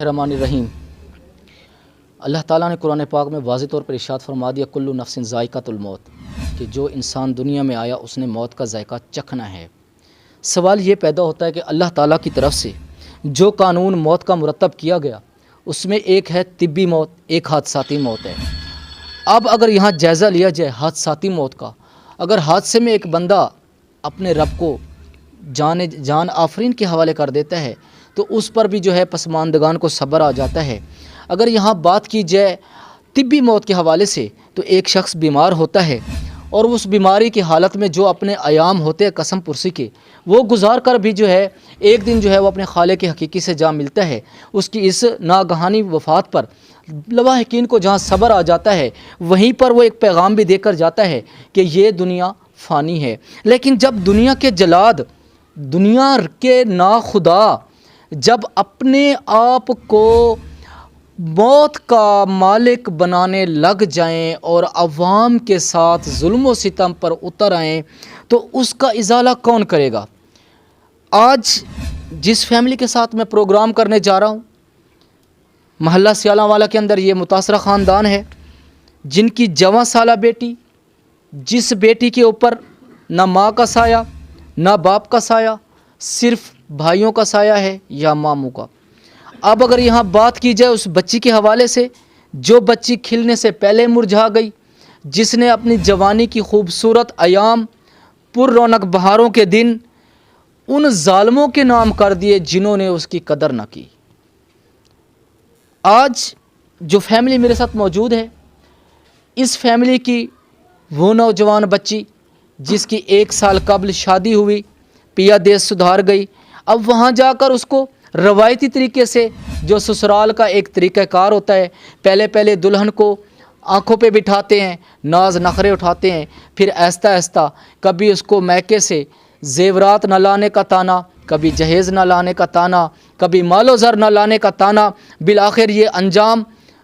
الرحمن الرحیم۔ اللہ تعالیٰ نے قرآن پاک میں واضح طور پر ارشاد فرما دیا کل نفس ذائقۃ الموت، کہ جو انسان دنیا میں آیا اس نے موت کا ذائقہ چکھنا ہے۔ سوال یہ پیدا ہوتا ہے کہ اللہ تعالیٰ کی طرف سے جو قانون موت کا مرتب کیا گیا اس میں ایک ہے طبی موت، ایک حادثاتی موت ہے۔ اب اگر یہاں جائزہ لیا جائے حادثاتی موت کا، اگر حادثے میں ایک بندہ اپنے رب کو جان آفرین کے حوالے کر دیتا ہے تو اس پر بھی جو ہے پسماندگان کو صبر آ جاتا ہے۔ اگر یہاں بات کی جائے طبی موت کے حوالے سے تو ایک شخص بیمار ہوتا ہے اور اس بیماری کی حالت میں جو اپنے ایام ہوتے ہیں قسم پرسی کے وہ گزار کر بھی جو ہے ایک دن جو ہے وہ اپنے خالق حقیقی سے جا ملتا ہے، اس کی اس ناگہانی وفات پر لواحقین کو جہاں صبر آ جاتا ہے وہیں پر وہ ایک پیغام بھی دے کر جاتا ہے کہ یہ دنیا فانی ہے۔ لیکن جب دنیا کے جلاد، دنیا کے ناخدا جب اپنے آپ کو موت کا مالک بنانے لگ جائیں اور عوام کے ساتھ ظلم و ستم پر اتر آئیں تو اس کا ازالہ کون کرے گا؟ آج جس فیملی کے ساتھ میں پروگرام کرنے جا رہا ہوں، محلہ سیالاں والا کے اندر یہ متاثرہ خاندان ہے جن کی جواں سالہ بیٹی، جس بیٹی کے اوپر نہ ماں کا سایہ نہ باپ کا سایہ، صرف بھائیوں کا سایہ ہے یا ماموں کا۔ اب اگر یہاں بات کی جائے اس بچی کے حوالے سے جو بچی کھلنے سے پہلے مرجھا گئی، جس نے اپنی جوانی کی خوبصورت ایام، پر رونق بہاروں کے دن ان ظالموں کے نام کر دیے جنہوں نے اس کی قدر نہ کی۔ آج جو فیملی میرے ساتھ موجود ہے، اس فیملی کی وہ نوجوان بچی جس کی 1 سال قبل شادی ہوئی، پیا دیس سدھار گئی، اب وہاں جا کر اس کو روایتی طریقے سے جو سسرال کا ایک طریقہ کار ہوتا ہے، پہلے دلہن کو آنکھوں پہ بٹھاتے ہیں، ناز نخرے اٹھاتے ہیں، پھر آہستہ آہستہ کبھی اس کو میکے سے زیورات نہ لانے کا تانا، کبھی جہیز نہ لانے کا تانا، کبھی مال و زر نہ لانے کا تانا، بالآخر یہ انجام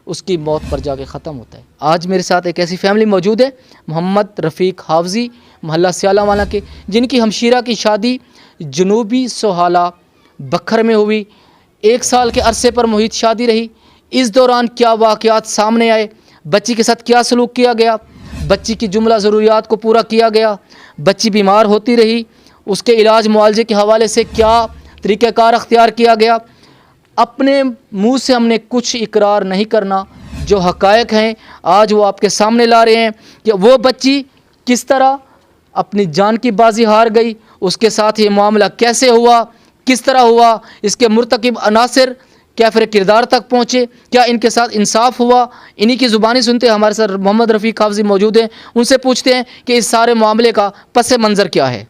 اس کی موت پر جا کے ختم ہوتا ہے۔ آج میرے ساتھ ایک ایسی فیملی موجود ہے، محمد رفیق حافظی، محلہ سیالاں والا کے، جن کی ہمشیرہ کی شادی جنوبی سوہالہ بکھر میں ہوئی۔ 1 سال کے عرصے پر محیط شادی رہی۔ اس دوران کیا واقعات سامنے آئے، بچی کے ساتھ کیا سلوک کیا گیا، بچی کی جملہ ضروریات کو پورا کیا گیا، بچی بیمار ہوتی رہی، اس کے علاج معالجے کے حوالے سے کیا طریقہ کار اختیار کیا گیا۔ اپنے منہ سے ہم نے کچھ اقرار نہیں کرنا، جو حقائق ہیں آج وہ آپ کے سامنے لا رہے ہیں کہ وہ بچی کس طرح اپنی جان کی بازی ہار گئی، اس کے ساتھ یہ معاملہ کیسے ہوا، کس طرح ہوا، اس کے مرتکب عناصر کیفر کردار تک پہنچے، کیا ان کے ساتھ انصاف ہوا۔ انہی کی زبانی سنتے ہیں۔ ہمارے ساتھ محمد رفیق حافظی موجود ہیں، ان سے پوچھتے ہیں کہ اس سارے معاملے کا پس منظر کیا ہے۔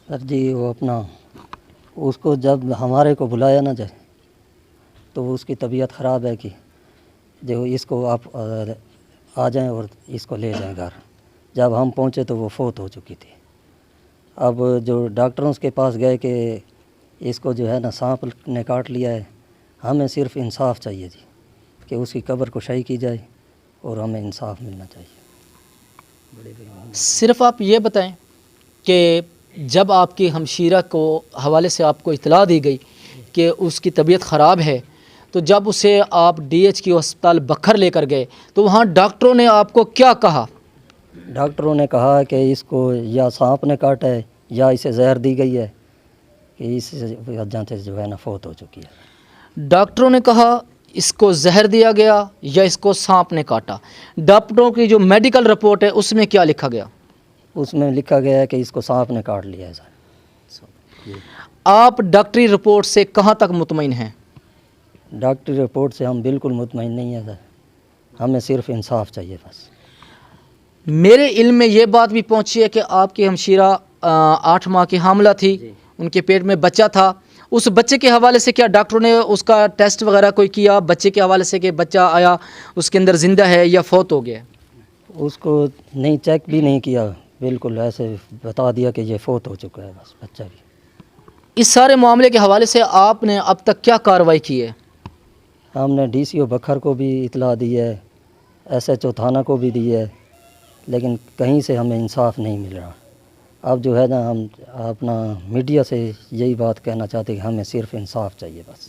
سر جی وہ اپنا اس کو جب ہمارے کو بلایا نہ جائے تو اس کی طبیعت خراب ہے کہ جو اس کو آپ آ جائیں اور اس کو لے جائیں گھر۔ جب ہم پہنچے تو وہ فوت ہو چکی تھی۔ اب جو ڈاکٹروں کے پاس گئے کہ اس کو جو ہے نا سانپ نے کاٹ لیا ہے، ہمیں صرف انصاف چاہیے جی، کہ اس کی قبر کشائی کی جائے اور ہمیں انصاف ملنا چاہیے۔ صرف آپ یہ بتائیں کہ جب آپ کی ہمشیرہ کو حوالے سے آپ کو اطلاع دی گئی کہ اس کی طبیعت خراب ہے تو جب اسے آپ DHQ ہسپتال بکھر لے کر گئے تو وہاں ڈاکٹروں نے آپ کو کیا کہا؟ ڈاکٹروں نے کہا کہ اس کو یا سانپ نے کاٹا ہے یا اسے زہر دی گئی ہے کہ اس وجہ سے جو ہے نا فوت ہو چکی ہے۔ ڈاکٹروں نے کہا اس کو زہر دیا گیا یا اس کو سانپ نے کاٹا۔ ڈاکٹروں کی جو میڈیکل رپورٹ ہے اس میں کیا لکھا گیا؟ اس میں لکھا گیا ہے کہ اس کو سانپ نے کاٹ لیا ہے سر۔ آپ ڈاکٹری رپورٹ سے کہاں تک مطمئن ہیں؟ ڈاکٹری رپورٹ سے ہم بالکل مطمئن نہیں ہیں سر، ہمیں صرف انصاف چاہیے بس۔ میرے علم میں یہ بات بھی پہنچی ہے کہ آپ کی ہمشیرہ 8 ماہ کی حاملہ تھی، ان کے پیٹ میں بچہ تھا۔ اس بچے کے حوالے سے کیا ڈاکٹروں نے اس کا ٹیسٹ وغیرہ کوئی کیا بچے کے حوالے سے کہ بچہ آیا اس کے اندر زندہ ہے یا فوت ہو گیا ہے؟ اس کو نہیں چیک بھی نہیں کیا، بالکل ایسے بتا دیا کہ یہ فوت ہو چکا ہے بس بچہ بھی۔ اس سارے معاملے کے حوالے سے آپ نے اب تک کیا کارروائی کی ہے؟ ہم نے DCO بکھر کو بھی اطلاع دی ہے، SHO تھانہ کو بھی دی ہے، لیکن کہیں سے ہمیں انصاف نہیں مل رہا۔ اب جو ہے نا ہم اپنا میڈیا سے یہی بات کہنا چاہتے ہیں کہ ہمیں صرف انصاف چاہیے بس۔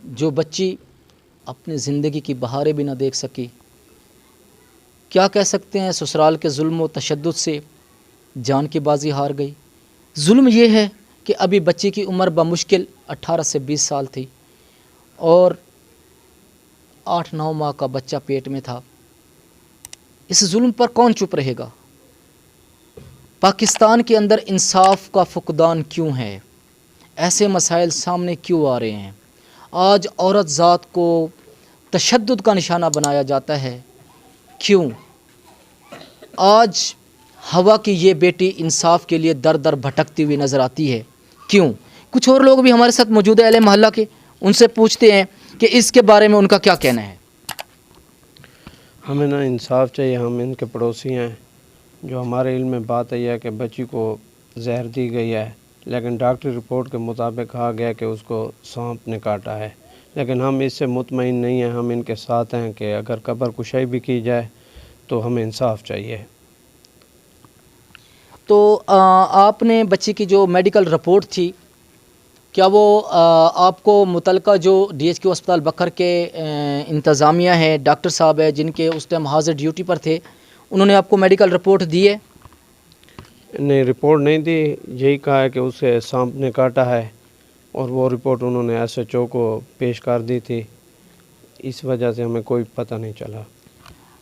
جو بچی اپنی زندگی کی بہاریں بھی نہ دیکھ سکی، کیا کہہ سکتے ہیں؟ سسرال کے ظلم و تشدد سے جان کی بازی ہار گئی۔ ظلم یہ ہے کہ ابھی بچی کی عمر بمشکل 18 سے 20 سال تھی اور 8-9 ماہ کا بچہ پیٹ میں تھا۔ اس ظلم پر کون چپ رہے گا؟ پاکستان کے اندر انصاف کا فقدان کیوں ہے؟ ایسے مسائل سامنے کیوں آ رہے ہیں؟ آج عورت ذات کو تشدد کا نشانہ بنایا جاتا ہے، کیوں؟ آج ہوا کی یہ بیٹی انصاف کے لیے در در بھٹکتی ہوئی نظر آتی ہے، کیوں؟ کچھ اور لوگ بھی ہمارے ساتھ موجود ہیں اہل محلہ کے، ان سے پوچھتے ہیں کہ اس کے بارے میں ان کا کیا کہنا ہے۔ ہمیں نا انصاف چاہیے، ہم ان کے پڑوسی ہیں۔ جو ہمارے علم میں بات آئی ہے کہ بچی کو زہر دی گئی ہے، لیکن ڈاکٹری رپورٹ کے مطابق کہا گیا کہ اس کو سانپ نے کاٹا ہے، لیکن ہم اس سے مطمئن نہیں ہیں۔ ہم ان کے ساتھ ہیں کہ اگر قبر کشائی بھی کی جائے تو ہمیں انصاف چاہیے۔ تو آپ نے بچی کی جو میڈیکل رپورٹ تھی، کیا وہ آپ کو متعلقہ جو DHQ اسپتال بکر کے انتظامیہ ہے، ڈاکٹر صاحب ہے جن کے اس ٹائم حاضر ڈیوٹی پر تھے، انہوں نے آپ کو میڈیکل رپورٹ دی ہے؟ نہیں، رپورٹ نہیں دی، یہی کہا ہے کہ اسے سانپ نے کاٹا ہے، اور وہ رپورٹ انہوں نے SHO کو پیش کر دی تھی، اس وجہ سے ہمیں کوئی پتہ نہیں چلا۔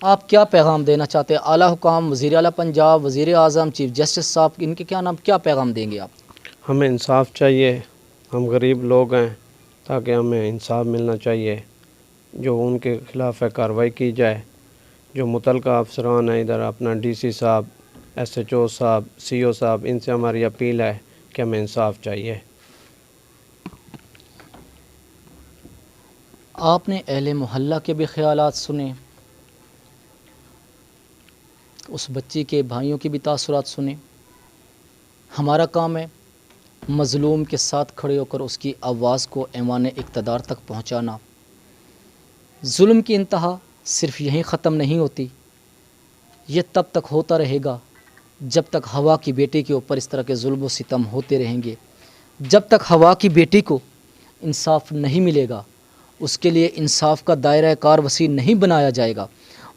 آپ کیا پیغام دینا چاہتے ہیں؟ اعلیٰ حکام، وزیر اعلیٰ پنجاب، وزیر اعظم، چیف جسٹس صاحب، ان کے کیا پیغام دیں گے آپ؟ ہمیں انصاف چاہیے، ہم غریب لوگ ہیں، تاکہ ہمیں انصاف ملنا چاہیے، جو ان کے خلاف ہے کارروائی کی جائے۔ جو متعلقہ افسران ہیں ادھر، اپنا DC صاحب، SHO صاحب، CO صاحب، ان سے ہماری اپیل ہے کہ ہمیں انصاف چاہیے۔ آپ نے اہل محلہ کے بھی خیالات سنے، اس بچی کے بھائیوں کی بھی تاثرات سنے۔ ہمارا کام ہے مظلوم کے ساتھ کھڑے ہو کر اس کی آواز کو ایوان اقتدار تک پہنچانا۔ ظلم کی انتہا صرف یہیں ختم نہیں ہوتی، یہ تب تک ہوتا رہے گا جب تک ہوا کی بیٹی کے اوپر اس طرح کے ظلم و ستم ہوتے رہیں گے۔ جب تک ہوا کی بیٹی کو انصاف نہیں ملے گا، اس کے لیے انصاف کا دائرہ کار وسیع نہیں بنایا جائے گا،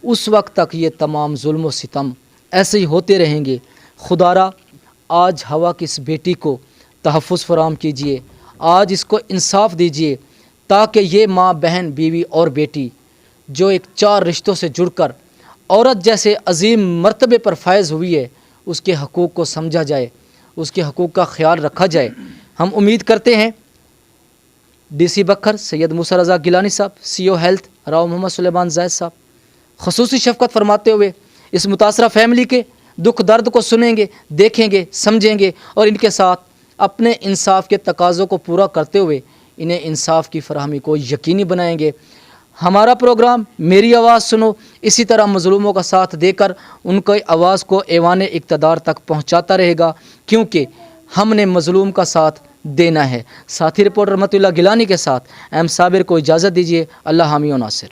اس وقت تک یہ تمام ظلم و ستم ایسے ہی ہوتے رہیں گے۔ خدارا آج ہوا کی اس بیٹی کو تحفظ فراہم کیجیے، آج اس کو انصاف دیجیے، تاکہ یہ ماں، بہن، بیوی اور بیٹی جو ایک 4 رشتوں سے جڑ کر عورت جیسے عظیم مرتبے پر فائز ہوئی ہے، اس کے حقوق کو سمجھا جائے، اس کے حقوق کا خیال رکھا جائے۔ ہم امید کرتے ہیں DC بکر سید موسیٰ رضا گیلانی صاحب، CO ہیلتھ راؤ محمد سلیمان زاہد صاحب خصوصی شفقت فرماتے ہوئے اس متاثرہ فیملی کے دکھ درد کو سنیں گے، دیکھیں گے، سمجھیں گے، اور ان کے ساتھ اپنے انصاف کے تقاضوں کو پورا کرتے ہوئے انہیں انصاف کی فراہمی کو یقینی بنائیں گے۔ ہمارا پروگرام میری آواز سنو اسی طرح مظلوموں کا ساتھ دے کر ان کی آواز کو ایوان اقتدار تک پہنچاتا رہے گا، کیونکہ ہم نے مظلوم کا ساتھ دینا ہے۔ ساتھی رپورٹر رحمت اللہ گیلانی کے ساتھ ایم صابر کو اجازت دیجیے۔ اللہ حامی و ناصر۔